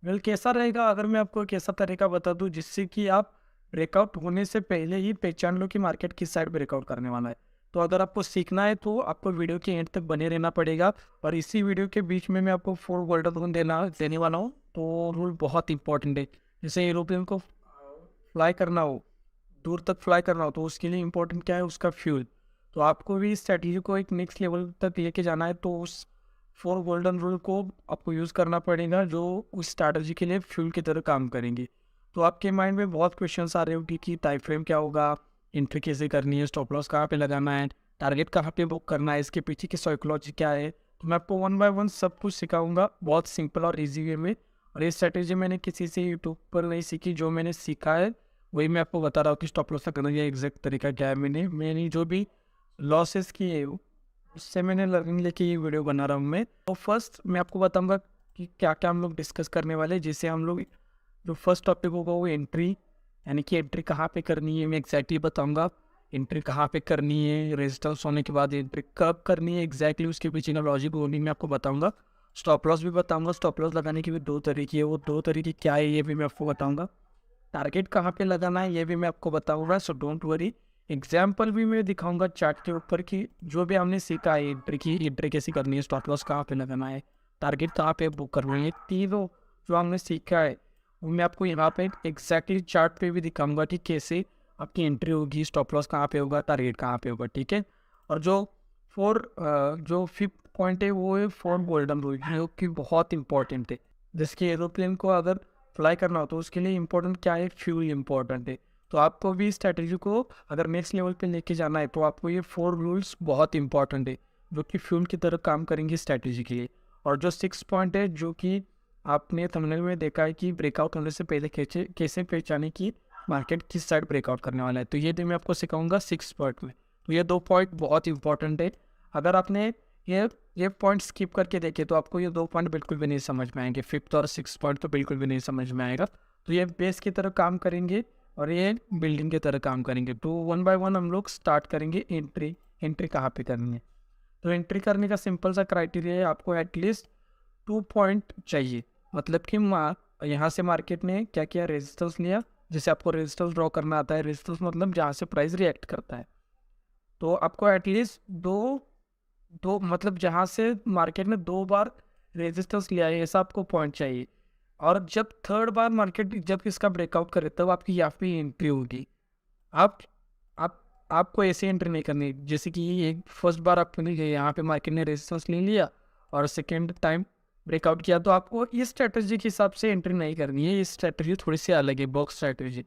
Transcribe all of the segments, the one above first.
Well कैसा रहेगा अगर मैं आपको एक ऐसा तरीका बता दूं जिससे कि आप ब्रेकआउट होने से पहले ही पहचान लो कि मार्केट किस साइड ब्रेकआउट करने वाला है। तो अगर आपको सीखना है तो आपको वीडियो के एंड तक बने रहना पड़ेगा। और इसी वीडियो के बीच में मैं आपको 4 गोल्डन रूल देने वाला हूँ। तो रूल बहुत इंपॉर्टेंट है। जैसे एरोप्लेन को फ्लाई करना हो, दूर तक फ्लाई करना हो, तो उसके लिए इम्पोर्टेंट क्या है, उसका फ्यूल। तो आपको भी इस स्ट्रैटेजी को एक नेक्स्ट लेवल तक लेके जाना है, तो उस 4 गोल्डन रूल को आपको यूज़ करना पड़ेगा जो उस स्ट्रैटेजी के लिए फ्यूल की तरह काम करेंगे। तो आपके माइंड में बहुत क्वेश्चंस आ रहे होंगे कि टाइम फ्रेम क्या होगा, एंट्री कैसे करनी है, स्टॉप लॉस कहाँ पे लगाना है, टारगेट कहाँ पे बुक करना है, इसके पीछे की साइकोलॉजी क्या है। तो मैं आपको वन बाय वन सब कुछ सिखाऊंगा बहुत सिंपल और ईजी वे में। और ये स्ट्रैटेजी मैंने किसी से यूट्यूब पर नहीं सीखी, जो मैंने सीखा है वही मैं आपको बता रहा हूँ कि स्टॉप लॉस लगाने का एग्जैक्ट तरीका क्या है। मैंने जो भी लॉसेस किए उससे मैंने लर्निंग लेके ये वीडियो बना रहा हूँ मैं। तो फर्स्ट मैं आपको बताऊंगा कि क्या क्या हम लोग डिस्कस करने वाले हैं। जिससे हम लोग जो फर्स्ट टॉपिक होगा वो एंट्री, यानी कि एंट्री कहाँ पे करनी है मैं एग्जैक्टली बताऊंगा। एंट्री कहाँ पे करनी है, रेजिस्टेंस होने के बाद एंट्री कब करनी है एग्जैक्टली, उसके पीछे का लॉजिक वो भी मैं आपको बताऊंगा। स्टॉप लॉस भी बताऊंगा। स्टॉप लॉस लगाने के भी 2 तरीके है, वो 2 तरीके क्या है ये भी मैं आपको बताऊंगा। टारगेट कहाँ पे लगाना है ये भी मैं आपको बताऊंगा, सो डोंट वरी। एग्जाम्पल भी मैं दिखाऊंगा चार्ट के ऊपर कि जो भी हमने सीखा है एंट्री कैसी करनी है, स्टॉप लॉस कहाँ पे लगाना है, टारगेट कहाँ पे बुक करना है, तीनों जो हमने सीखा है वो मैं आपको यहाँ पे एग्जैक्टली चार्ट पे भी दिखाऊंगा कि कैसे आपकी एंट्री होगी, स्टॉप लॉस कहाँ पे होगा, टारगेट कहाँ पे होगा, ठीक है। और जो फिफ्थ पॉइंट है वो है 4 गोल्डन रूल, जो कि बहुत इंपॉर्टेंट है। जिसके एरोप्लेन को अगर फ्लाई करना हो तो उसके लिए इम्पोर्टेंट क्या है, फ्यूल इम्पोर्टेंट है। तो आपको भी स्ट्रैटेजी को अगर नेक्स्ट लेवल पे लेके जाना है तो आपको ये 4 रूल्स बहुत इंपॉर्टेंट है, जो कि फ्यूल की तरह काम करेंगे स्ट्रैटेजी के लिए। और जो 6 पॉइंट है जो कि आपने थंबनेल में देखा है कि ब्रेकआउट होने से पहले कैसे कैसे पहचाने कि मार्केट किस साइड ब्रेकआउट करने वाला है, तो ये भी मैं आपको सिखाऊंगा 6 पॉइंट में। तो ये 2 पॉइंट बहुत इंपॉर्टेंट है। अगर आपने ये ये पॉइंट स्किप करके देखे तो आपको ये 2 पॉइंट बिल्कुल भी नहीं समझ में आएंगे। 5th और 6th पॉइंट तो बिल्कुल भी नहीं समझ में आएगा। तो ये बेस की तरह काम करेंगे और ये बिल्डिंग की तरह काम करेंगे। तो वन बाय वन हम लोग स्टार्ट करेंगे। एंट्री कहाँ पे करनी है, तो एंट्री करने का सिंपल सा क्राइटेरिया है, आपको एटलीस्ट 2 पॉइंट चाहिए। मतलब कि यहाँ से मार्केट ने क्या किया, रेजिस्टेंस लिया। जैसे आपको रेजिस्टेंस ड्रॉ करना आता है, रेजिस्टेंस मतलब जहाँ से प्राइस रिएक्ट करता है। तो आपको एटलीस्ट दो दो मतलब जहाँ से मार्केट ने 2 बार रेजिस्टेंस लिया है ऐसा आपको पॉइंट चाहिए। और जब थर्ड बार मार्केट जब इसका ब्रेकआउट करे तब आपकी यहाँ पे एंट्री होगी। आप आप आपको ऐसे एंट्री नहीं करनी जैसे कि एक फर्स्ट बार आपको नहीं गई, यहाँ पे मार्केट ने रेजिस्टेंस ले लिया और सेकेंड टाइम ब्रेकआउट किया, तो आपको इस स्ट्रेटजी के हिसाब से एंट्री नहीं करनी है। ये स्ट्रेटजी थोड़ी सी अलग है, बॉक्स स्ट्रेटजी।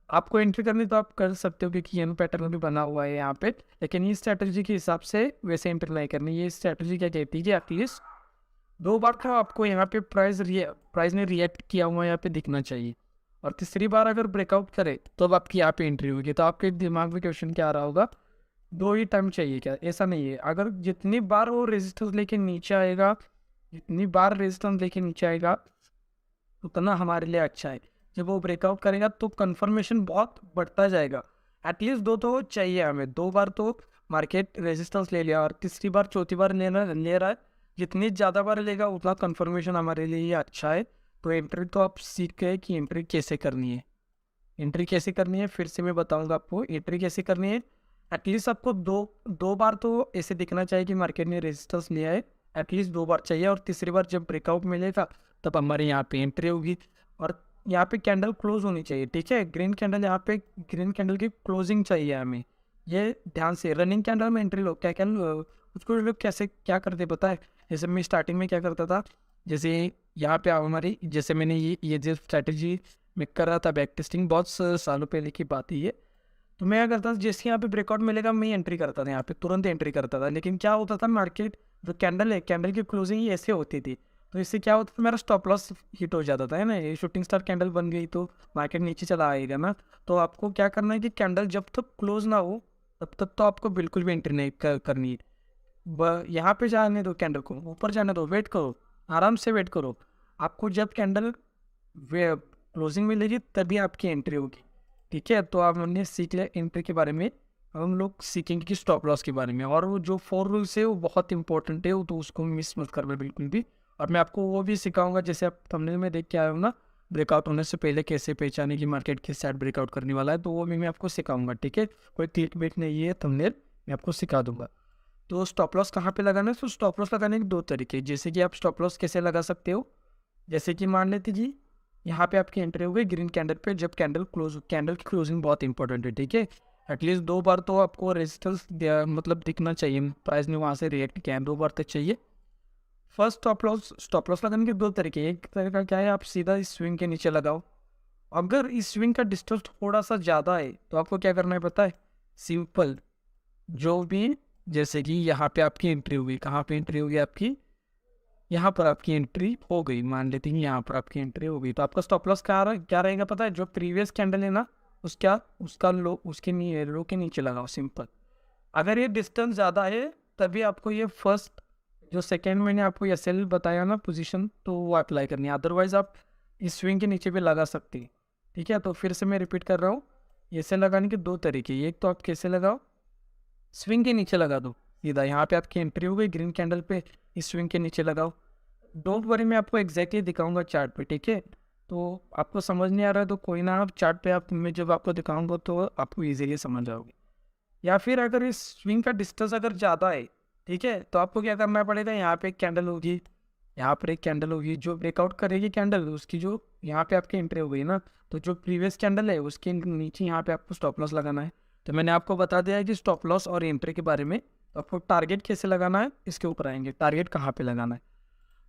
आपको एंट्री करनी तो आप कर सकते हो क्योंकि एन पैटर्न भी बना हुआ है यहाँ पे, लेकिन ये स्ट्रेटजी के हिसाब से वैसे एंट्री नहीं करनी। ये स्ट्रेटजी क्या कहती है कि एटलीस्ट 2 बार का आपको यहाँ पे प्राइस ने रिएक्ट किया हुआ यहाँ पे दिखना चाहिए। और तीसरी बार अगर ब्रेकआउट करे तो अब आपकी यहाँ पे एंट्री होगी। तो आपके दिमाग में क्वेश्चन क्या आ रहा होगा, 2 ही टाइम चाहिए क्या? ऐसा नहीं है। अगर जितनी बार वो रेजिस्टेंस लेके नीचे आएगा, जितनी बार रेजिस्टेंस लेके नीचे आएगा उतना हमारे लिए अच्छा है। जब वो ब्रेकआउट करेगा तो कंफर्मेशन बहुत बढ़ता जाएगा। एटलीस्ट 2 तो चाहिए हमें। 2 बार तो मार्केट रेजिस्टेंस ले लिया और तीसरी बार चौथी बार ले रहा है। जितनी ज़्यादा बार लेगा उतना कंफर्मेशन हमारे लिए ये अच्छा है। तो एंट्री तो आप सीख गए कि एंट्री कैसे करनी है। एंट्री कैसे करनी है फिर से मैं बताऊंगा आपको। एंट्री कैसे करनी है, एटलीस्ट आपको दो बार तो ऐसे दिखना चाहिए कि मार्केट ने रेजिस्टेंस लिया है। एटलीस्ट 2 बार चाहिए और तीसरी बार जब ब्रेकआउट मिलेगा तब हमारे यहाँ पे एंट्री होगी। और यहाँ पे कैंडल क्लोज होनी चाहिए, ठीक है। ग्रीन कैंडल, यहाँ पे ग्रीन कैंडल की क्लोजिंग चाहिए हमें। ये ध्यान से, रनिंग कैंडल में एंट्री लोग क्या उसको लोग कैसे क्या करते पता है। जैसे मैं स्टार्टिंग में क्या करता था, जैसे यहाँ पे हमारी जैसे मैंने ये जो स्ट्रैटेजी मैं कर रहा था बैक टेस्टिंग, बहुत सालों पहले की बात है ये। तो मैं क्या करता था, जैसे यहाँ पे ब्रेकआउट मिलेगा मैं एंट्री करता था, यहाँ पे तुरंत एंट्री करता था। लेकिन क्या होता था, मार्केट जो कैंडल है कैंडल की क्लोजिंग ही ऐसे होती थी। तो इससे क्या होता था, मेरा स्टॉप लॉस हिट हो जाता था, है ना। ये शूटिंग स्टार कैंडल बन गई तो मार्केट नीचे चला आएगा ना। तो आपको क्या करना है कि कैंडल जब तक क्लोज ना हो तब तक तो आपको बिल्कुल भी एंट्री नहीं करनी है। यहाँ पे जाने दो, कैंडल को ऊपर जाने दो, वेट करो, आराम से वेट करो। आपको जब कैंडल वे क्लोजिंग मिलेगी तभी आपकी एंट्री होगी, ठीक है। तो आप हमने सीख लिया एंट्री के बारे में। अब हम लोग सीखेंगे कि स्टॉप लॉस के बारे में। और वो जो 4 रूल्स है वो बहुत इंपॉर्टेंट है, वो तो उसको मिस मत करना बिल्कुल भी। और मैं आपको वो भी सिखाऊंगा, जैसे आप थंबनेल में देख के आए हो ना, ब्रेकआउट होने से पहले कैसे पहचाने की मार्केट किस साइड ब्रेकआउट करने वाला है, तो वो भी मैं आपको सिखाऊंगा। ठीक है, कोई क्लिक बेट नहीं है थंबनेल, मैं आपको सिखा दूंगा। तो स्टॉप लॉस कहाँ पे लगाना है? तो स्टॉप लॉस लगाने के 2 तरीके, जैसे कि आप स्टॉप लॉस कैसे लगा सकते हो। जैसे कि मान लेते जी यहाँ पे आपकी एंट्री हो गई ग्रीन कैंडल पे, जब कैंडल की क्लोजिंग बहुत इंपॉर्टेंट है। ठीक है, एटलीस्ट 2 बार तो आपको रेजिस्टेंस मतलब दिखना चाहिए, प्राइस ने वहाँ से रिएक्ट किया है 2 बार तक चाहिए। फर्स्ट स्टॉप लॉस लगाने के 2 तरीके, एक तरीका क्या है, आप सीधा इस स्विंग के नीचे लगाओ। अगर इस स्विंग का डिस्टेंस थोड़ा सा ज़्यादा है तो आपको क्या करना है पता है, सिंपल, जो भी, जैसे कि यहाँ पे आपकी एंट्री हुई, कहाँ पे एंट्री हुई आपकी, यहाँ पर आपकी एंट्री हो गई, मान लेते हैं यहाँ पर आपकी एंट्री हो गई, तो आपका स्टॉप लॉस क्या रहेगा पता है, जो प्रीवियस कैंडल है ना उसका लो, उसके लो के नीचे लगाओ, सिंपल। अगर ये डिस्टेंस ज़्यादा है तभी आपको ये फर्स्ट जो सेकेंड मैंने आपको एस एल बताया ना पोजीशन, तो वो अप्लाई करनी है, अदरवाइज आप इस स्विंग के नीचे भी लगा सकते हैं। ठीक है, तो फिर से मैं रिपीट कर रहा हूँ, ऐसे लगाने के 2 तरीके, एक तो आप कैसे लगाओ, स्विंग के नीचे लगा दो सीधा, यहाँ पे आपकी एंट्री हो गई ग्रीन कैंडल पे, इस स्विंग के नीचे लगाओ। डोंट वरी, मैं आपको एग्जैक्टली दिखाऊंगा चार्ट पे। ठीक है, तो आपको समझ नहीं आ रहा है तो कोई ना, आप चार्ट पे आप मैं जब आपको दिखाऊंगा तो आपको इजीली समझ आओगे। या फिर अगर इस स्विंग का डिस्टेंस अगर ज़्यादा है, ठीक है, तो आपको क्या करना पड़ेगा, यहाँ पे एक कैंडल होगी, यहाँ पर एक कैंडल होगी जो ब्रेकआउट करेगी कैंडल, उसकी जो यहाँ पे आपकी एंट्री हो गई ना, तो जो प्रीवियस कैंडल है उसके नीचे यहाँ पे आपको स्टॉप लॉस लगाना है। तो मैंने आपको बता दिया है कि स्टॉप लॉस और एंट्री के बारे में, तो आपको टारगेट कैसे लगाना है इसके ऊपर आएंगे, टारगेट कहाँ पे लगाना है।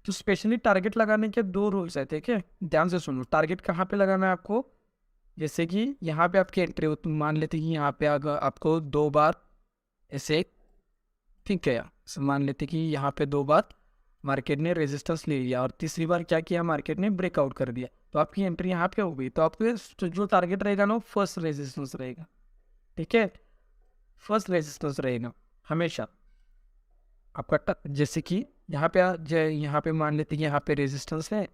तो स्पेशली टारगेट लगाने के 2 रूल्स है, ठीक है, ध्यान से सुनो। टारगेट कहाँ पे लगाना है आपको, जैसे कि यहाँ पे आपकी एंट्री हो, तुम मान लेते कि यहाँ पे अगर आपको 2 बार ऐसे, ठीक है, मान लेते कि यहाँ पे 2 बार मार्केट ने रेजिस्टेंस ले लिया और तीसरी बार क्या किया, मार्केट ने ब्रेकआउट कर दिया, तो आपकी एंट्री यहाँ पे हो गई, तो आपके जो टारगेट रहेगा ना, फर्स्ट रेजिस्टेंस रहेगा। ठीक है, फर्स्ट रेजिस्टेंस रहेगा हमेशा आपका, जैसे कि यहाँ पे मान लेते हैं यहाँ पे रेजिस्टेंस है।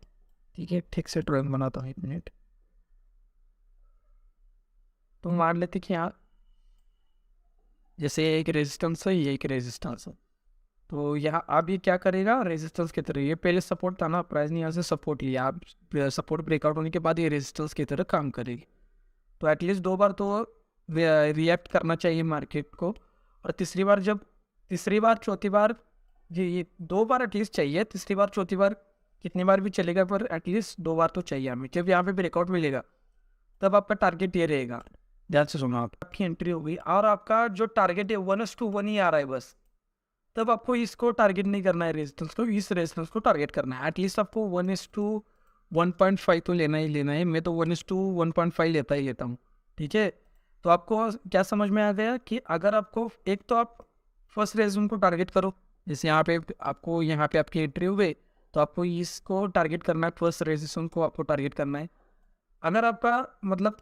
ठीक है, ठीक से ड्राइंग बनाता हूँ, 1 मिनट। तो मान लेते कि यहाँ जैसे एक रेजिस्टेंस है, ये एक रेजिस्टेंस है, तो यहाँ आप ये क्या करेगा, रेजिस्टेंस की तरह, ये पहले सपोर्ट था ना, प्राइस ने यहाँ से सपोर्ट लिया, आप सपोर्ट ब्रेकआउट होने के बाद ये रेजिस्टेंस की तरह काम करेगी। तो एटलीस्ट 2 बार तो रिएक्ट करना चाहिए मार्केट को, और तीसरी बार चौथी बार, ये 2 बार एटलीस्ट चाहिए, तीसरी बार चौथी बार कितनी बार भी चलेगा, पर एटलीस्ट 2 बार तो चाहिए हमें। जब यहाँ पे ब्रेकआउट मिलेगा तब आपका टारगेट ये रहेगा, ध्यान से सुनो। आपकी एंट्री हो गई और आपका जो टारगेट है 1:1 ही आ रहा है बस, तब आपको इसको टारगेट नहीं करना है, रेजिस्टेंस को, इस रेजिस्टेंस को टारगेट करना है। एटलीस्ट आपको 1:1.5 तो लेना ही लेना है, मैं तो 1:1.5 लेता हूँ। ठीक है, तो आपको क्या समझ में आ गया कि अगर आपको, एक तो आप फर्स्ट रेजिस्टेंस को टारगेट करो, जैसे यहाँ पे आपकी एंट्री हुई, तो आपको इसको टारगेट करना है, फर्स्ट रेजिस्टेंस को आपको टारगेट करना है। अगर आपका मतलब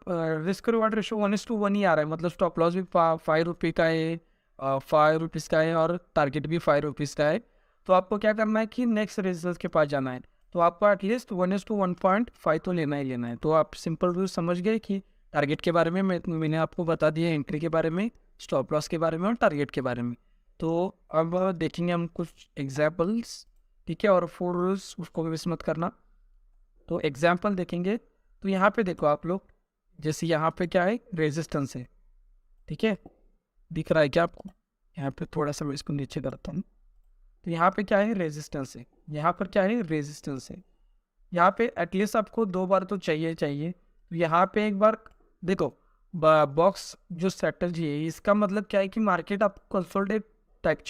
रिस्क रिवार्ड रेशो 1:1 ही आ रहा है, मतलब स्टॉप लॉस भी 5 रुपये का है, 5 रुपीज़ का है, और टारगेट भी 5 रुपीज़ का है, तो आपको क्या करना है कि नेक्स्ट रेजिस्टेंस के पास जाना है, तो आपको एटलीस्ट 1:1.5 तो लेना ही लेना है। तो आप सिंपल रूल समझ गए कि टारगेट के बारे में मैंने आपको बता दिया, एंट्री के बारे में, स्टॉप लॉस के बारे में और टारगेट के बारे में। तो अब देखेंगे हम कुछ एग्जाम्पल्स, ठीक है, और 4 रूल्स उसको भी मिस मत करना। तो एग्जाम्पल देखेंगे, तो यहाँ पे देखो आप लोग, जैसे यहाँ पे क्या है, रेजिस्टेंस है, ठीक है, दिख रहा है क्या आपको, यहाँ पे थोड़ा सा मैं इसको नीचे करता हूँ, तो यहाँ पे क्या है, रेजिस्टेंस है, यहाँ पर क्या है, रेजिस्टेंस है, यहाँ पे एटलीस्ट आपको 2 बार तो चाहिए। तो यहाँ पे एक बार देखो, बॉक्स जो स्ट्रेटजी है, इसका मतलब क्या है कि मार्केट आपको कंसोलिडेट टाइप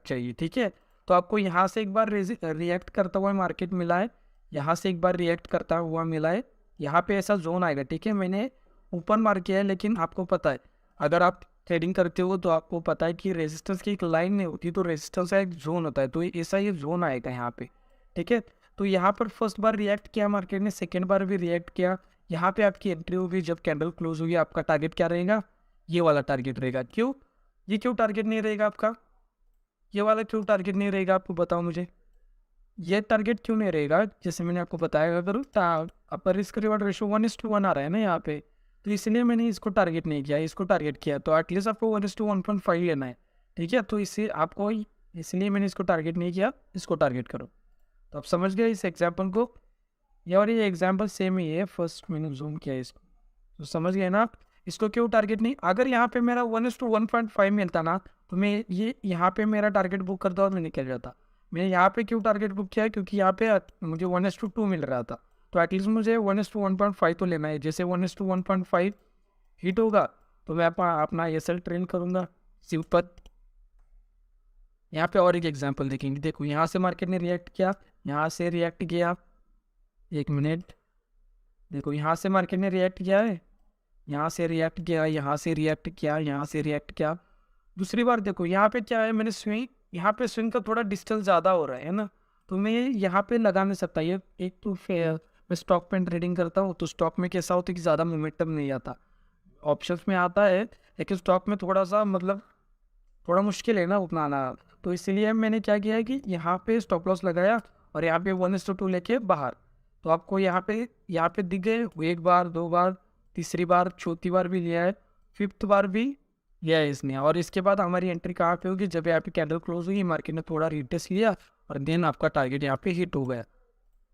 चाहिए, ठीक है, तो आपको यहाँ से एक बार रिएक्ट करता हुआ मार्केट मिला है, यहाँ से एक बार रिएक्ट करता हुआ मिला है, यहाँ पे ऐसा जोन आएगा। ठीक है, मैंने ऊपर मार्क किया है, लेकिन आपको पता है, अगर आप ट्रेडिंग करते हो तो आपको पता है कि रेजिस्टेंस की एक लाइन नहीं होती, तो रेजिस्टेंस का एक जोन होता है, तो ऐसा ये जोन आएगा यहाँ पे। ठीक है, तो यहाँ पर फर्स्ट बार रिएक्ट किया मार्केट ने, सेकेंड बार भी रिएक्ट किया, यहाँ पे आपकी एंट्री होगी, जब कैंडल क्लोज होगी आपका टारगेट क्या रहेगा, ये वाला टारगेट रहेगा। क्यों टारगेट नहीं रहेगा आपका, ये वाला क्यों टारगेट नहीं रहेगा, आपको बताओ मुझे, ये टारगेट क्यों नहीं रहेगा। जैसे मैंने आपको बताया, अगर अपर रिस्क रिवार्ड रेशो 1:1 आ रहा है ना यहाँ पे, तो इसलिए मैंने इसको टारगेट नहीं किया, इसको टारगेट किया, तो एटलीस्ट आपको 1:1.5 लेना है। ठीक है, तो इससे आपको इसलिए मैंने इसको टारगेट नहीं किया, इसको टारगेट करो। तो आप समझ गए इस एग्जाम्पल को। ये और ये एग्जाम्पल सेम ही है, फर्स्ट मैंने जूम किया इसको, तो समझ गए ना आप। इसको क्यों टारगेट नहीं, अगर यहाँ पे मेरा 1:1.5 मिलता ना, तो मैं ये यहाँ पे मेरा टारगेट बुक करता और मैं निकल जाता। मैंने यहाँ पे क्यों टारगेट बुक किया, क्योंकि यहाँ पे मुझे 1:2 मिल रहा था, तो एटलीस्ट मुझे 1:1.5 तो लेना है। जैसे 1:1.5 हिट होगा तो मैं अपना ESL ट्रेन करूँगा सिंपल। यहाँ पे और एक एग्जांपल देखेंगे, देखो यहाँ से मार्केट ने रिएक्ट किया, यहाँ से रिएक्ट किया, एक मिनट, देखो यहाँ से मार्केट ने रिएक्ट किया है, यहाँ से रिएक्ट किया, यहाँ से रिएक्ट किया, यहाँ से रिएक्ट किया। दूसरी बार देखो यहाँ पे क्या है, मैंने स्विंग, यहाँ पे स्विंग का थोड़ा डिस्टेंस ज़्यादा हो रहा है ना, तो मैं यहाँ पे लगा नहीं सकता। ये एक तो मैं स्टॉक पे ट्रेडिंग करता हूँ, तो स्टॉक में कैसा होता है कि ज़्यादा मोमेंटम नहीं आता, ऑप्शंस में आता है, लेकिन स्टॉक में थोड़ा सा मतलब थोड़ा मुश्किल है ना उतना आना। तो इसलिए मैंने क्या किया है कि यहाँ पे स्टॉप लॉस लगाया और यहाँ पे 1:2 लेके बाहर। तो आपको यहाँ पे दिख गए, एक बार, दो बार, तीसरी बार, चौथी बार भी लिया है, फिफ्थ बार भी लिया है इसने। और इसके बाद हमारी एंट्री कहाँ पे होगी, जब यहाँ पे कैंडल क्लोज हुई, मार्केट ने थोड़ा रिटेस्ट लिया और देन आपका टारगेट यहाँ पे हिट हो गया।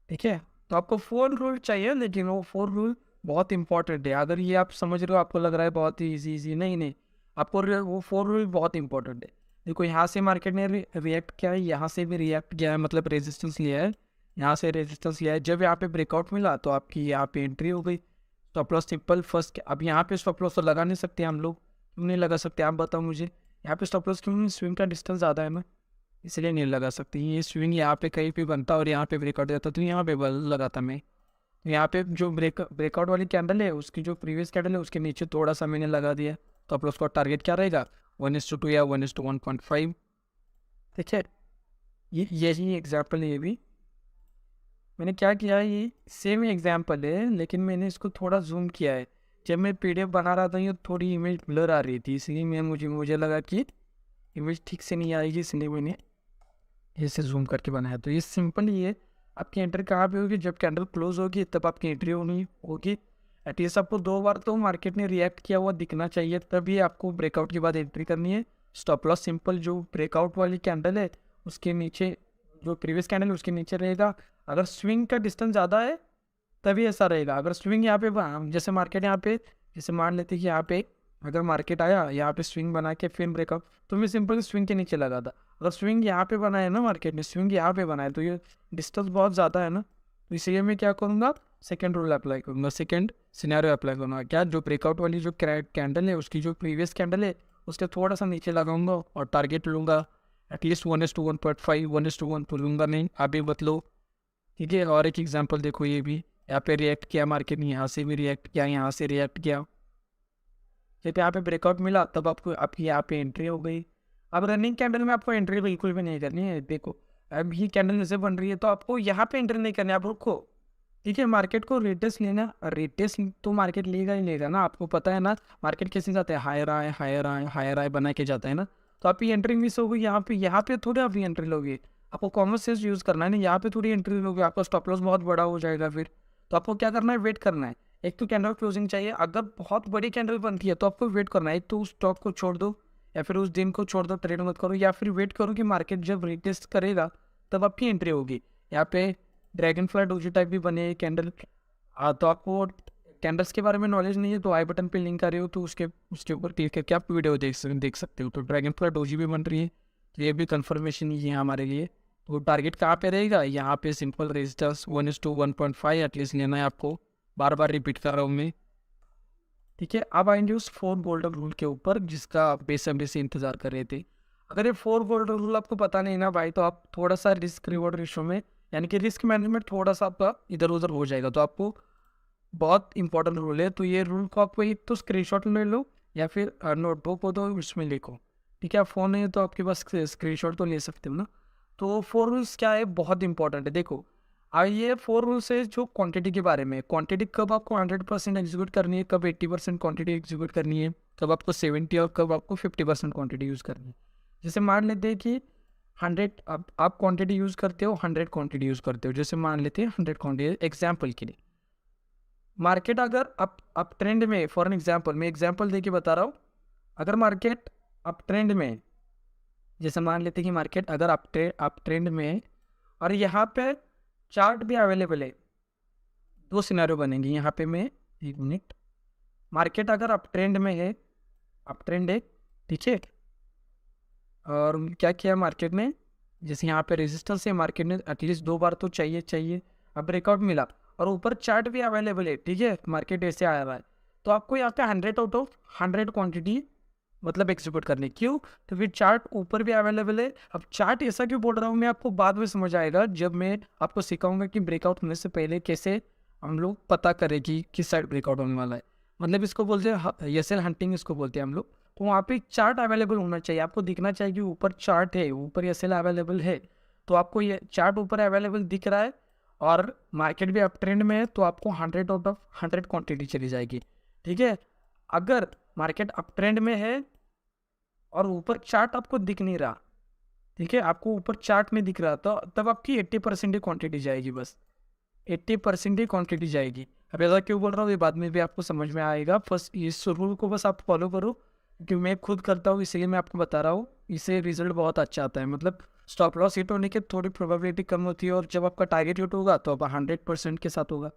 ठीक है, तो आपको 4 रूल चाहिए, लेकिन वो 4 रूल बहुत इंपॉर्टेंट है। अगर ये आप समझ रहे हो, आपको लग रहा है बहुत ही ईजी, नहीं, आपको वो 4 रूल बहुत इंपॉर्टेंट है। देखो यहाँ से मार्केट ने रिएक्ट किया है, यहाँ से भी रिएक्ट किया है, मतलब रेजिस्टेंस लिया है, यहाँ से रेजिस्टेंस लिया है। जब यहाँ पे ब्रेकआउट मिला तो आपकी यहाँ पे एंट्री हो गई। स्टॉप लॉस सिंपल फर्स्ट, अब यहाँ पे स्टॉप लॉस तो लगा नहीं सकते हम लोग, क्यों नहीं लगा सकते आप बताओ मुझे। यहाँ पे स्टॉप लॉस क्यों, स्विंग का डिस्टेंस ज़्यादा है ना, इसलिए नहीं लगा सकते। ये स्विंग यहाँ पे कहीं पे बनता और यहाँ पे ब्रेकआउट जाता तो यहाँ पे लगाता मैं। यहाँ पे जो ब्रेकआउट वाली कैंडल है, उसकी जो प्रीवियस कैंडल है उसके नीचे थोड़ा सा मैंने लगा दिया, तो आप लोग उसका टारगेट क्या रहेगा, 1:2 या 1:1.5। ठीक है, यही एग्जाम्पल है। ये भी मैंने क्या किया है, ये सेम एग्जाम्पल है, लेकिन मैंने इसको थोड़ा जूम किया है। जब मैं PDF बना रहा था, ये थोड़ी इमेज ब्लर आ रही थी, इसलिए मुझे लगा कि इमेज ठीक से नहीं आएगी, इसलिए मैंने इसे जूम करके बनाया। तो ये सिंपल ही है, आपकी एंट्री कहाँ पे होगी, जब कैंडल क्लोज होगी तब आपकी एंट्री होगी। एटलीस्ट आपको 2 बार तो मार्केट ने रिएक्ट किया हुआ दिखना चाहिए, तभी आपको ब्रेकआउट के बाद एंट्री करनी है। स्टॉप लॉस सिंपल, जो ब्रेकआउट वाली कैंडल है उसके नीचे, जो प्रीवियस कैंडल है उसके नीचे रहेगा। अगर स्विंग का डिस्टेंस ज़्यादा है तभी ऐसा रहेगा। अगर स्विंग यहाँ पे, जैसे मार्केट यहाँ पे, जैसे मान लेते कि यहाँ पे अगर मार्केट आया, यहाँ पे स्विंग बना के फिर ब्रेकआउट, तो मैं सिंपल स्विंग के नीचे लगा था। अगर स्विंग यहाँ पे बनाया ना, मार्केट ने स्विंग यहाँ पे बनाया, तो ये डिस्टेंस बहुत ज़्यादा है ना, तो इसलिए मैं क्या करूँगा, सेकंड रूल अप्लाई करूँगा, सेकंड सिनेरियो अप्लाई करूँगा। क्या, जो ब्रेकआउट वाली जो कैंडल है उसकी जो प्रीवियस कैंडल है उसके थोड़ा सा नीचे लगाऊंगा और टारगेट लूँगा एटलीस्ट 1:1.5, 1:1 तो लूँगा नहीं, अभी बतलो। ठीक है, और एक एग्जांपल देखो, ये भी यहाँ पे रिएक्ट किया मार्केट ने, यहाँ से भी रिएक्ट किया, यहाँ से रिएक्ट किया, जब यहाँ पे ब्रेकआउट मिला तब आपकी यहाँ पे एंट्री हो गई। अब रनिंग कैंडल में आपको एंट्री बिल्कुल भी नहीं करनी है। देखो अब ये कैंडल जैसे बन रही है, तो आपको यहाँ पे एंट्री नहीं करनी है, आप रुको। ठीक है, मार्केट को रेटेस्ट लेना, रेटेस्ट तो मार्केट लेगा ही लेगा ना, आपको पता है ना मार्केट कैसे जाता है, हायर आए हायर आए हायर आए बना के जाता है ना। तो आपकी एंट्री मिस हो गई यहाँ पे थोड़ी आप एंट्री लोगे, आपको कॉमन सेंस यूज़ करना है ना, यहाँ पे थोड़ी एंट्री लोगे, आपका स्टॉप लॉस बहुत बड़ा हो जाएगा फिर। तो आपको क्या करना है, वेट करना है। एक तो कैंडल क्लोजिंग चाहिए, अगर बहुत बड़ी कैंडल बनती है तो आपको वेट करना है, एक तो उस स्टॉक को छोड़ दो या फिर उस दिन को छोड़ दो, ट्रेड मत करो, या फिर वेट करो कि मार्केट जब रिटेस्ट करेगा तब आपकी एंट्री होगी। यहाँ पे ड्रैगन फ्लाई डोजी टाइप भी बने कैंडल। तो आपको कैंडल्स के बारे में नॉलेज नहीं है तो आई बटन पे लिंक आ रही हो, तो उसके ऊपर क्लिक करके आप वीडियो देख सकते हो। तो ड्रैगन फ्लाई डोजी भी बन रही है, तो ये भी कन्फर्मेशन ही है हमारे लिए। तो टारगेट कहाँ पे रहेगा, यहाँ पे सिंपल रेजिस्टेंस 1:1.5 एटलीस्ट लेना है आपको, बार बार रिपीट कर रहा हूँ मैं। ठीक है, अब आएंगे उस 4 गोल्डन रूल के ऊपर जिसका आप बेसब्री से इंतजार कर रहे थे। अगर ये 4 गोल्डन रूल आपको पता नहीं ना भाई, तो आप थोड़ा सा रिस्क रिवॉर्ड रेशो में, यानी कि रिस्क मैनेजमेंट थोड़ा सा आपका इधर उधर हो जाएगा। तो आपको बहुत इंपॉर्टेंट रूल है, तो ये रूल को आपको एक तो स्क्रीनशॉट ले लो या फिर नोटबुक हो तो उसमें लिखो। ठीक है, आप फ़ोन है तो आपके पास स्क्रीनशॉट तो ले सकते हो ना। तो 4 रूल्स क्या है, बहुत इंपॉर्टेंट है। देखो ये 4 रूल्स है जो क्वांटिटी के बारे में, क्वांटिटी कब आपको 100% एग्जीक्यूट करनी है, कब 80% क्वांटिटी एग्जीक्यूट करनी है, कब आपको 70 और कब आपको 50% क्वांटिटी यूज़ करनी है। जैसे मान लेते हैं कि 100 आप क्वांटिटी यूज़ करते हो, 100 क्वांटिटी यूज़ करते हो। जैसे मान लेते हैं 100 क्वांटिटी एग्जाम्पल के लिए। मार्केट अगर अप ट्रेंड में, फॉर एन एग्जाम्पल मैं एग्जाम्पल दे के बता रहा हूँ, अगर मार्केट अप ट्रेंड में जैसे मान लेते हैं कि मार्केट अगर आप ट्रेंड में है और यहाँ पे चार्ट भी अवेलेबल है, दो सिनेरियो बनेंगे यहाँ पे। मैं एक मिनट, मार्केट अगर अप ट्रेंड में है, अप ट्रेंड है, ठीक है, और क्या किया मार्केट ने, जैसे यहाँ पे रेजिस्टेंस है, मार्केट ने एटलीस्ट 2 बार तो चाहिए, अब ब्रेकआउट मिला और ऊपर चार्ट भी अवेलेबल है, ठीक है, मार्केट ऐसे आया हुआ है, तो आपको यहाँ पे 100 आउट ऑफ 100 क्वांटिटी मतलब एग्जीक्यूट करनी। क्यों? तो फिर चार्ट ऊपर भी अवेलेबल है। अब चार्ट ऐसा क्यों बोल रहा हूँ मैं, आपको बाद में समझ आएगा जब मैं आपको सिखाऊंगा कि ब्रेकआउट होने से पहले कैसे हम लोग पता करें कि किस साइड ब्रेकआउट होने वाला है। मतलब इसको बोलते हैं एसएल हंटिंग, इसको बोलते हैं हम लोग। तो वहाँ पे चार्ट अवेलेबल होना चाहिए, आपको दिखना चाहिए कि ऊपर चार्ट है, ऊपर एसएल अवेलेबल है। तो आपको ये चार्ट ऊपर अवेलेबल दिख रहा है और मार्केट भी अप ट्रेंड में है, तो आपको 100 आउट ऑफ 100 क्वांटिटी चली जाएगी, ठीक है। अगर मार्केट अप ट्रेंड में है और ऊपर चार्ट आपको दिख नहीं रहा, ठीक है, आपको ऊपर चार्ट में दिख रहा, तो तब आपकी 80% ही क्वांटिटी जाएगी, बस 80% ही क्वांटिटी जाएगी। अब ऐसा क्यों बोल रहा हूँ ये बाद में भी आपको समझ में आएगा। फर्स्ट इस रूल को बस आप फॉलो करो, क्योंकि मैं खुद करता हूँ इसलिए मैं आपको बता रहा हूँ। इससे रिजल्ट बहुत अच्छा आता है, मतलब स्टॉप लॉस हिट होने की थोड़ी प्रोबेबिलिटी कम होती है, और जब आपका टारगेट हिट होगा तो अब 100% के साथ होगा।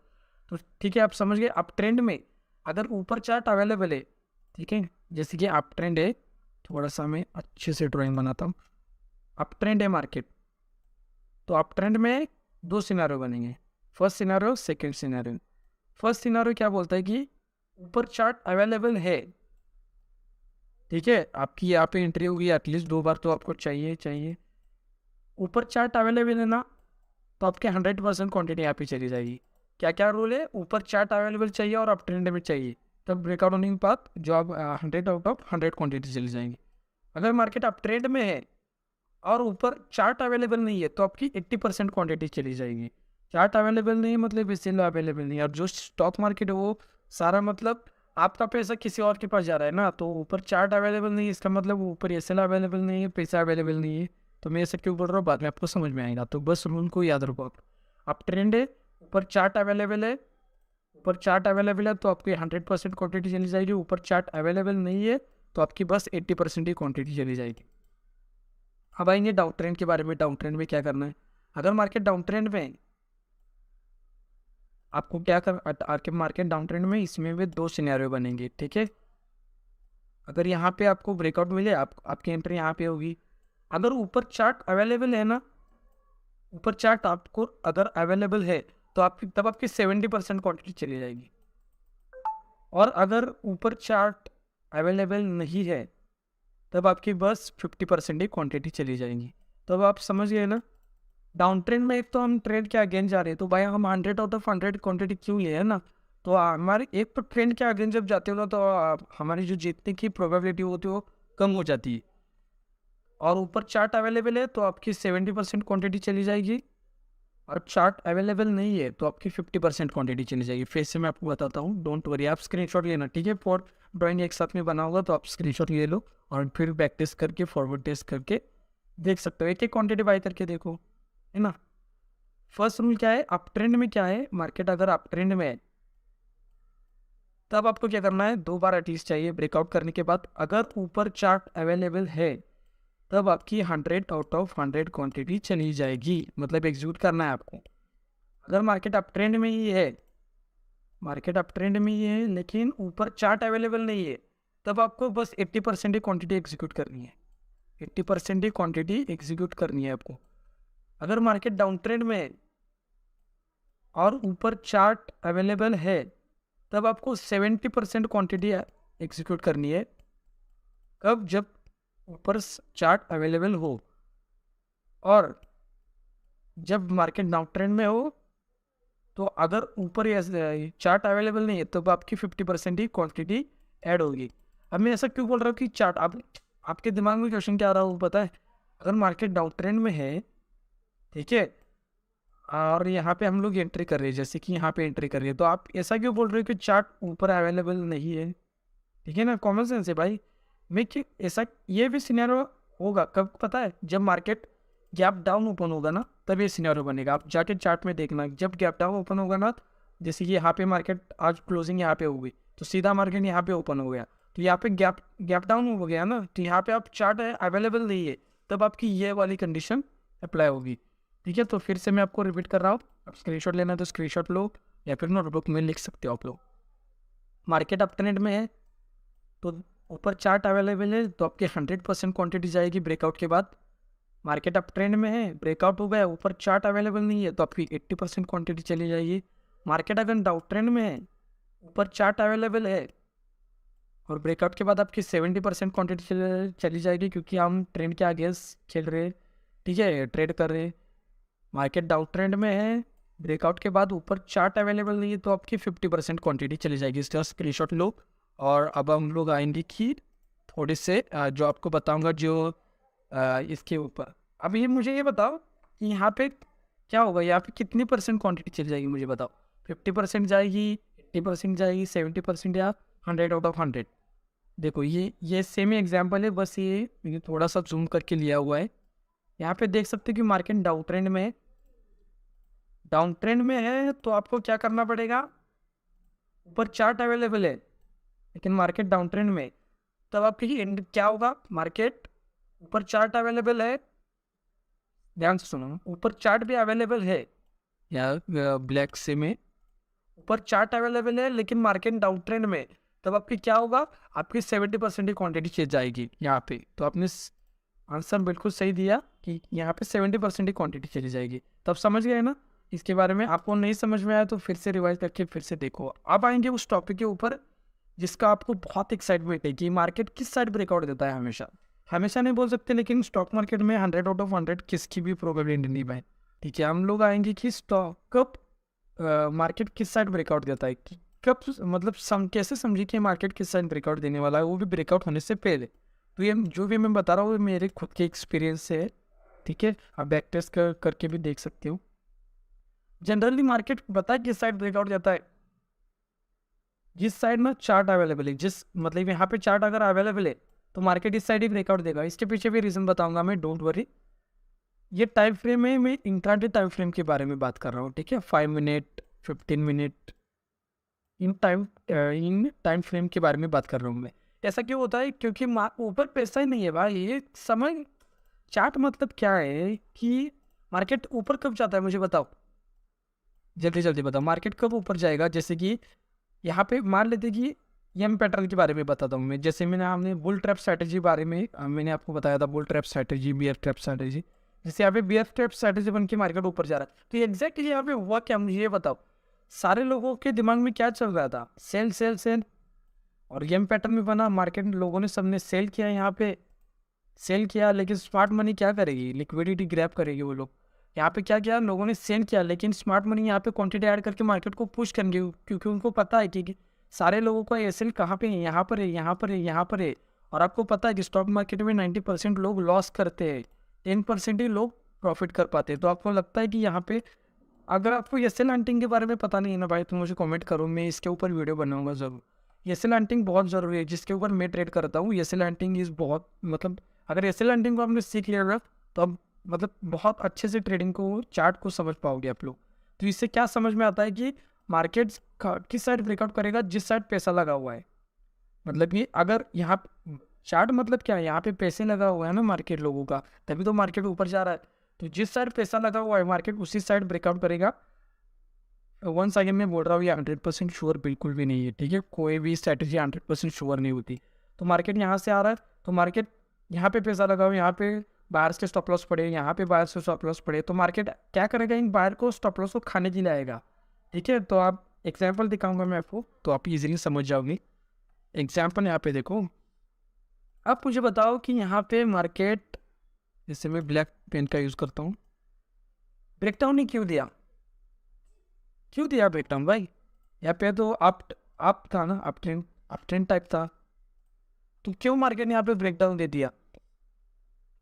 तो ठीक है, आप समझ गए। आप ट्रेंड में अगर ऊपर चार्ट अवेलेबल है, ठीक है, जैसे कि आप ट्रेंड है, थोड़ा सा मैं अच्छे से ड्राइंग बनाता हूँ। अप ट्रेंड है मार्केट, तो अप ट्रेंड में 2 सिनारियो बनेंगे, first scenario, second scenario. First scenario क्या बोलता है कि ऊपर चार्ट अवेलेबल है, ठीक है, आपकी यहाँ पे एंट्री होगी, एटलीस्ट 2 बार तो आपको चाहिए। ऊपर चार्ट अवेलेबल है ना, तो आपके 100% क्वांटिटी यहाँ पे चली जाएगी। क्या क्या रूल है? ऊपर चार्ट अवेलेबल चाहिए और अप ट्रेंड में चाहिए, तब ब्रेकआउट होने के बाद जो आप 100 आउट ऑफ 100 क्वांटिटी चली जाएंगी। अगर मार्केट अप ट्रेंड में है और ऊपर चार्ट अवेलेबल नहीं है, तो आपकी 80% क्वांटिटी चली जाएगी। चार्ट अवेलेबल नहीं है मतलब इसलिए अवेलेबल नहीं है, और जो स्टॉक मार्केट है वो सारा मतलब आपका पैसा किसी और के पास जा रहा है ना, तो ऊपर चार्ट अवेलेबल नहीं है इसका मतलब ऊपर एसएल अवेलेबल नहीं है, पैसा अवेलेबल नहीं है। तो मैं ऐसा क्यों बोल रहा हूँ बाद में आपको समझ में आएगा, तो बस रूल को याद रखो आप ट्रेंड है, ऊपर चार्ट अवेलेबल है, ऊपर चार्ट अवेलेबल है तो आपकी 100% क्वांटिटी चली जाएगी। ऊपर चार्ट अवेलेबल नहीं है तो आपकी बस 80% ही क्वांटिटी चली जाएगी। अब आएंगे डाउन ट्रेंड के बारे में। डाउन ट्रेंड में क्या करना है? अगर मार्केट डाउन ट्रेंड में है, आपको क्या कर आके मार्केट डाउन ट्रेंड में, इसमें भी 2 सिनेरियो बनेंगे, ठीक है। अगर यहाँ पे आपको ब्रेकआउट मिले, आपकी एंट्री यहाँ पे होगी। अगर ऊपर चार्ट अवेलेबल है ना, ऊपर चार्ट आपको अगर अवेलेबल है तो आपकी 70% क्वांटिटी चली जाएगी। और अगर ऊपर चार्ट अवेलेबल नहीं है तब आपकी बस 50% ही क्वांटिटी चली जाएगी। तो अब आप समझ गए ना, डाउन ट्रेंड में एक तो हम ट्रेंड के अगेंस्ट जा रहे हैं, तो भाई हम 100 आउट ऑफ 100 क्वांटिटी क्यों ले, है ना। तो हमारे एक तो ट्रेंड के अगेंस्ट जब जाते हो ना, तो हमारी जो जीतने की प्रोबेबिलिटी होती है वो कम हो जाती है। और ऊपर चार्ट अवेलेबल है तो आपकी 70% क्वांटिटी चली जाएगी, और चार्ट अवेलेबल नहीं है तो आपकी 50% क्वांटिटी चली जाएगी। फिर से मैं आपको बताता हूँ, डोंट वरी, आप स्क्रीनशॉट लेना, ठीक है। फॉर ड्राइंग एक साथ में बना होगा तो आप स्क्रीनशॉट ले लो और फिर बैक टेस्ट करके फॉरवर्ड टेस्ट करके देख सकते हो, एक एक क्वांटिटी बाय करके देखो, है ना। फर्स्ट रूल क्या है? अप ट्रेंड में क्या है, मार्केट अगर अप ट्रेंड में है तब आपको क्या करना है, 2 बार एटलीस्ट चाहिए ब्रेकआउट करने के बाद। अगर ऊपर चार्ट अवेलेबल है तब आपकी 100 आउट ऑफ 100 क्वांटिटी चली जाएगी, मतलब एग्जीक्यूट करना है आपको। अगर मार्केट अप ट्रेंड में ही है, मार्केट अप ट्रेंड में ही है लेकिन ऊपर चार्ट अवेलेबल नहीं है, तब आपको बस 80% ही क्वांटिटी एग्जीक्यूट करनी है, 80% ही क्वांटिटी एग्जीक्यूट करनी है आपको। अगर मार्केट डाउन ट्रेंड में है और ऊपर चार्ट अवेलेबल है तब आपको 70% क्वांटिटी एग्जीक्यूट करनी है। कब? जब ऊपर चार्ट अवेलेबल हो, और जब मार्केट डाउन ट्रेंड में हो। तो अगर ऊपर चार्ट अवेलेबल नहीं है तो आपकी 50% ही क्वांटिटी ऐड होगी। अब मैं ऐसा क्यों बोल रहा हूँ कि चार्ट, आपके दिमाग में क्वेश्चन क्या आ रहा है वो पता है? अगर मार्केट डाउन ट्रेंड में है, ठीक है, और यहाँ पे हम लोग एंट्री कर रहे हैं, जैसे कि यहाँ पे एंट्री कर रही है, तो आप ऐसा क्यों बोल रहे हो कि चार्ट ऊपर अवेलेबल नहीं है? ठीक है ना, कॉमन सेंस है भाई। मैं कि ऐसा ये भी सिनेरियो होगा कब पता है? जब मार्केट गैप डाउन ओपन होगा ना, तब ये सिनेरियो बनेगा। आप जाके चार्ट में देखना, जब गैप डाउन ओपन होगा ना, जैसे कि यहाँ पे मार्केट आज क्लोजिंग यहाँ पे हो गई तो सीधा मार्केट यहाँ पे ओपन हो गया, तो यहाँ पे गैप डाउन हो गया ना, तो यहाँ पे आप चार्ट अवेलेबल नहीं है तब आपकी ये वाली कंडीशन अप्लाई होगी। ठीक है, तो फिर से मैं आपको रिपीट कर रहा हूँ। अब स्क्रीनशॉट लेना है तो स्क्रीनशॉट लो, या फिर नोटबुक में लिख सकते हो आप लोग। मार्केट अप ट्रेंड में है तो ऊपर चार्ट अवेलेबल है, तो आपकी 100% क्वांटिटी जाएगी ब्रेकआउट के बाद। मार्केट अप ट्रेंड में है, ब्रेकआउट हो गया, ऊपर चार्ट अवेलेबल नहीं है, तो आपकी 80% क्वांटिटी चली जाएगी। मार्केट अगर डाउन ट्रेंड में है, ऊपर चार्ट अवेलेबल है और ब्रेकआउट के बाद आपकी 70% क्वांटिटी चली जाएगी, क्योंकि हम ट्रेंड के आगे खेल रहे हैं। ठीक है, ट्रेड कर रहे हैं। मार्केट डाउन ट्रेंड में है, ब्रेकआउट के बाद ऊपर चार्ट अवेलेबल नहीं है, तो आपकी 50% क्वांटिटी चली जाएगी। इसका स्क्रीनशॉट लो। और अब हम लोग आएंगे कि थोड़े से जो आपको बताऊंगा जो इसके ऊपर। अब ये मुझे ये बताओ कि यहाँ पे क्या होगा, यहाँ पे कितनी परसेंट क्वांटिटी चली जाएगी मुझे बताओ। 50% जाएगी, 80% जाएगी, 70% या 100 आउट ऑफ 100। देखो ये सेम एग्जाम्पल है, बस ये मैंने थोड़ा सा जूम करके लिया हुआ है। यहाँ पे देख सकते हो कि मार्केट डाउन ट्रेंड में है। डाउन ट्रेंड में है तो आपको क्या करना पड़ेगा, ऊपर चार्ट अवेलेबल है लेकिन मार्केट डाउन ट्रेंड में, तब आपकी क्या होगा, मार्केट ऊपर चार्ट अवेलेबल है, ध्यान से सुनो, ऊपर चार्ट भी अवेलेबल है, या ब्लैक से में ऊपर चार्ट अवेलेबल है लेकिन मार्केट डाउन ट्रेंड में, तब आपकी क्या होगा, आपकी 70% की क्वांटिटी चेंज जाएगी यहाँ पे। तो आपने आंसर बिल्कुल सही दिया कि यहाँ पे 70% की क्वांटिटी चली जाएगी। तब समझ गए ना इसके बारे में। आपको नहीं समझ में आया तो फिर से रिवाइज करके फिर से देखो। अब आएंगे उस टॉपिक के ऊपर जिसका आपको बहुत एक्साइटमेंट है कि मार्केट किस साइड ब्रेकआउट देता है। हमेशा नहीं बोल सकते, लेकिन स्टॉक मार्केट में 100 आउट ऑफ 100 किसकी भी प्रोबेबिलिटी नहीं भाई। ठीक है, हम लोग आएंगे कि स्टॉक कब मार्केट किस साइड ब्रेकआउट देता है, कब मतलब कैसे समझिए कि मार्केट किस साइड ब्रेकआउट देने वाला है, वो भी ब्रेकआउट होने से पहले। तो ये जो भी मैं बता रहा हूँ मेरे खुद के एक्सपीरियंस से है। ठीक है, आप बैक टेस्ट करके भी देख सकते हो। जनरली मार्केट पता है किस साइड ब्रेकआउट देता है, जिस साइड में चार्ट अवेलेबल है, जिस मतलब यहाँ पे चार्ट अगर अवेलेबल है तो मार्केट इस साइड ही ब्रेकआउट देगा। इसके पीछे भी रीज़न बताऊंगा मैं, डोंट वरी। ये टाइम फ्रेम है, मैं इंट्राडे टाइम फ्रेम के बारे में बात कर रहा हूँ। ठीक है, 5 minute 15 minute in time frame के बारे में बात कर रहा हूँ मैं। ऐसा क्यों होता है, क्योंकि ऊपर पैसा ही नहीं है भाई। ये समझ, चार्ट मतलब क्या है कि मार्केट ऊपर कब जाता है मुझे बताओ, जल्दी जल्दी बताओ, मार्केट कब ऊपर जाएगा। जैसे कि यहाँ पे मान लेते कि एम पैटर्न के बारे में बताता हूँ मैं। जैसे हमने बुल ट्रैप स्ट्रैटेजी बारे में मैंने आपको बताया था, bull trap strategy, bear trap strategy. जैसे यहाँ पे बियर ट्रैप स्ट्रैटेजी बन के मार्केट ऊपर जा रहा है, तो एग्जैक्टली यहाँ पे हुआ क्या मुझे ये बताओ। सारे लोगों के दिमाग में क्या चल रहा था, सेल सेल सेल, और एम पैटर्न में बना मार्केट, लोगों ने सबने सेल किया, यहाँ पे सेल किया। लेकिन स्मार्ट मनी क्या करेगी, लिक्विडिटी ग्रैब करेगी वो लोग। यहाँ पे क्या किया लोगों ने, सेल किया, लेकिन स्मार्ट मनी यहाँ पे क्वांटिटी ऐड करके मार्केट को पुश करेंगे, क्योंकि उनको पता है कि सारे लोगों का एसएल कहाँ पे है, यहाँ पर है, यहाँ पर है, यहाँ पर है। और आपको पता है कि स्टॉक मार्केट में 90% लोग लॉस करते हैं, 10% ही लोग प्रॉफिट कर पाते हैं। तो आपको लगता है कि यहाँ पे, अगर आपको एसएल हंटिंग के बारे में पता नहीं है ना भाई, तो मुझे कमेंट करो, मैं इसके ऊपर वीडियो बनाऊंगा ज़रूर। एसएल हंटिंग बहुत ज़रूरी है, जिसके ऊपर मैं ट्रेड करता हूँ। एसएल हंटिंग इज़ बहुत, मतलब अगर एसएल हंटिंग को आपने सीख लिया तो अब मतलब बहुत अच्छे से ट्रेडिंग को, चार्ट को समझ पाओगे आप लोग। तो इससे क्या समझ में आता है कि मार्केट किस साइड ब्रेकआउट करेगा, जिस साइड पैसा लगा हुआ है। मतलब कि अगर यहाँ चार्ट मतलब क्या है, यहाँ पे पैसे लगा हुआ है ना मार्केट लोगों का, तभी तो मार्केट ऊपर जा रहा है। तो जिस साइड पैसा लगा हुआ है मार्केट उसी साइड ब्रेकआउट करेगा। वंस अगेन मैं बोल रहा हूँ, ये 100% श्योर बिल्कुल भी नहीं है। ठीक है, कोई भी स्ट्रैटेजी 100% श्योर नहीं होती। तो मार्केट यहाँ से आ रहा है, तो मार्केट यहाँ पे पैसा लगा हुआ है, यहाँ पे बायर्स के स्टॉप लॉस पड़े, यहाँ पे बायर्स के स्टॉप लॉस पड़े, तो मार्केट क्या करेगा, इन बायर को स्टॉप लॉस को खाने के लिए आएगा। ठीक है, तो आप एग्जाम्पल दिखाऊंगा मैं आपको, तो आप इजीली समझ जाओगे। एग्जाम्पल यहाँ पे देखो। अब मुझे बताओ कि यहाँ पे मार्केट, जैसे मैं ब्लैक पेन का यूज़ करता हूँ, ब्रेकडाउन नहीं क्यों दिया, क्यों दिया ब्रेकडाउन भाई। यहाँ पे तो अप था ना, अप ट्रेंड टाइप था, तो क्यों मार्केट ने यहाँ पे ब्रेकडाउन दे दिया,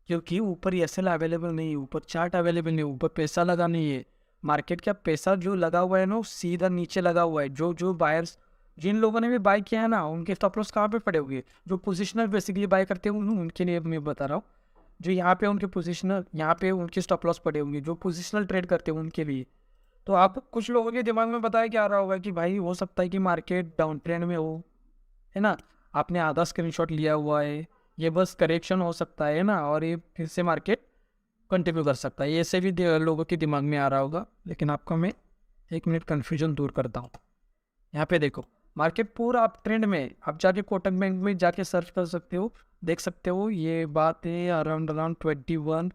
क्योंकि ऊपर एसएल अवेलेबल नहीं है, ऊपर चार्ट अवेलेबल नहीं है, ऊपर पैसा लगा नहीं है। मार्केट का पैसा जो लगा हुआ है ना, सीधा नीचे लगा हुआ है। जो बायर्स, जिन लोगों ने भी बाय किया है ना, उनके स्टॉप लॉस कहाँ पे पड़े हुए, जो पोजिशनर बेसिकली बाय करते हैं उनके लिए मैं बता रहा हूँ। जो यहाँ पे उनके पोजिशनर, यहाँ पे उनके स्टॉप लॉस पड़े होंगे, जो पोजिशनल ट्रेड करते हैं उनके लिए। तो आप कुछ लोगों के दिमाग में बताया क्या आ रहा होगा कि भाई हो सकता है कि मार्केट डाउन ट्रेंड में हो, है ना। आपने आधा स्क्रीनशॉट लिया हुआ है, ये बस करेक्शन हो सकता है ना, और ये फिर से मार्केट कंटिन्यू कर सकता है। ये ऐसे भी लोगों के दिमाग में आ रहा होगा, लेकिन आपको मैं 1 मिनट कन्फ्यूजन दूर करता हूँ। यहाँ पे देखो, मार्केट पूरा अप ट्रेंड में है। आप जाके कोटक बैंक में जाके सर्च कर सकते हो, देख सकते हो। ये बात है अराउंड 21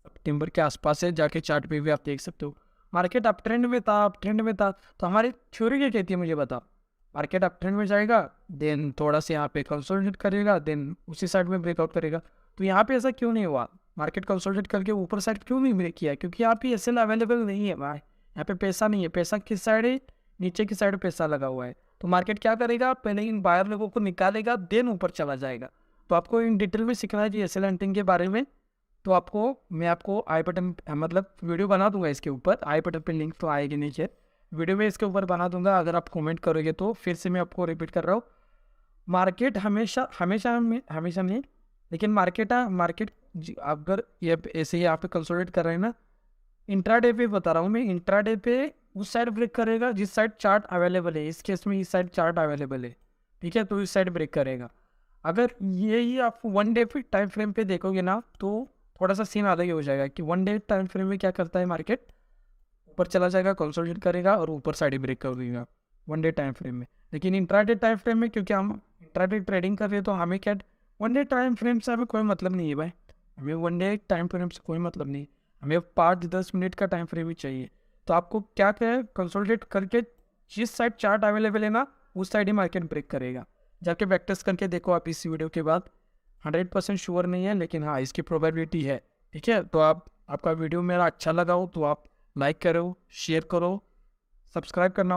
सितंबर के आसपास है। जाके चार्ट पे भी आप देख सकते हो, मार्केट अप ट्रेंड में था, अप ट्रेंड में था। तो हमारी थ्योरी क्या कहती है, मुझे बताओ। मार्केट अप ट्रेंड में जाएगा, देन थोड़ा सा यहाँ पे कंसोलिडेट करेगा, देन उसी साइड में ब्रेकआउट करेगा। तो यहाँ पे ऐसा क्यों नहीं हुआ, मार्केट कंसोलिडेट करके ऊपर साइड क्यों नहीं ब्रेक किया? क्योंकि यहाँ पे एसएल अवेलेबल नहीं है भाई, यहाँ पे पैसा नहीं है। पैसा किस साइड है, नीचे की साइड पैसा लगा हुआ है। तो मार्केट क्या करेगा, पहले इन बायर लोगों को निकालेगा, देन ऊपर चला जाएगा। तो आपको इन डिटेल में सीखना है जी एसएल हंटिंग के बारे में। तो मैं आपको आई बटन मतलब वीडियो बना दूंगा इसके ऊपर, आई बटन पे लिंक तो आएगी नीचे, वीडियो में इसके ऊपर बना दूंगा। अगर आप कमेंट करोगे तो फिर से मैं आपको रिपीट कर रहा हूँ, मार्केट हमेशा हमेशा नहीं, लेकिन मार्केट अगर ये ऐसे ही आप पे कंसोलिडेट कर रहे हैं ना, इंट्राडे पे बता रहा हूँ मैं, इंट्राडे पे उस साइड ब्रेक करेगा जिस साइड चार्ट अवेलेबल है। इस केस में इस साइड चार्ट अवेलेबल है, ठीक है, तो इस साइड ब्रेक करेगा। अगर यही आप 1 डे पे टाइम फ्रेम पे देखोगे ना, तो थोड़ा सा सीन अलग ही हो जाएगा कि 1 डे टाइम फ्रेम में क्या करता है, मार्केट ऊपर चला जाएगा, कंसोलिडेट करेगा और ऊपर साइड ब्रेक कर देगा 1 डे टाइम फ्रेम में। लेकिन इंट्राडे टाइम फ्रेम में, क्योंकि हम इंट्राडे ट्रेडिंग कर रहे हैं, तो हमें क्या 1 डे टाइम फ्रेम से हमें कोई मतलब नहीं है भाई। हमें 1 डे टाइम फ्रेम से कोई मतलब नहीं, हमें 5-10 मिनट का टाइम फ्रेम ही चाहिए। तो आपको क्या है, कंसोलिडेट करके जिस साइड चार्ट अवेलेबल है ना, उस साइड ही मार्केट ब्रेक करेगा। जाके बैकटेस्ट करके देखो आप इस वीडियो के बाद। 100% श्योर नहीं है, लेकिन हाँ इसकी प्रोबेबिलिटी है, ठीक है। तो आपका वीडियो मेरा अच्छा लगा हो तो आप लाइक करो, शेयर करो, सब्सक्राइब करना हो